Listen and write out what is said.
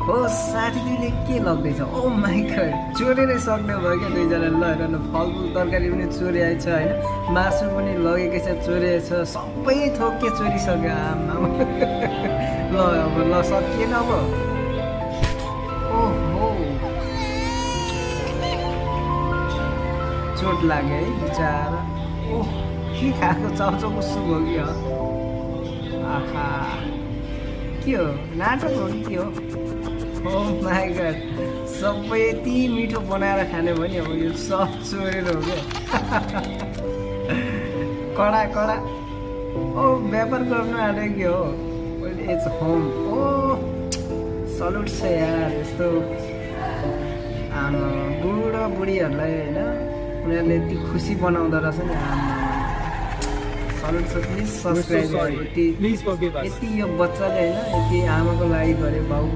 हो साथी दुईले के लग्दैछ? ओ माई गॉड, चोरेरै सक्ने भयो क्या दुईजना। ल हेर न, फलफुल तरकारी पनि चोरिआएछ होइन, मासु पनि लगेकै छ, चोरिएछ, सबै थोक के चोरिसक्यो। आमा ल अब ल सकिएन अब। ओहो, चोट लाग्यो है बिचारा। ओह, के खाएको चाउचाउ कस्तो भयो कि हो? आहा, के हो, नाटक हो कि के हो? ओ माई गॉड, सबै यति मिठो बनाएर खाने भयो नि, अब यो सब चोरेर हो क्या। कडा कडा। ओ व्यापार गर्नु आँट्यो कि हो? Its home. ओ सल्युट छ यार यस्तो आमा बुढो बुढीहरूलाई होइन, उनीहरूले यति खुसी बनाउँदो रहेछ नि। आमा सल्युट छ। Please subscribe. यति Please forgive us. यति यो बच्चाले होइन, यति आमाको लागि गऱ्यो, बाउ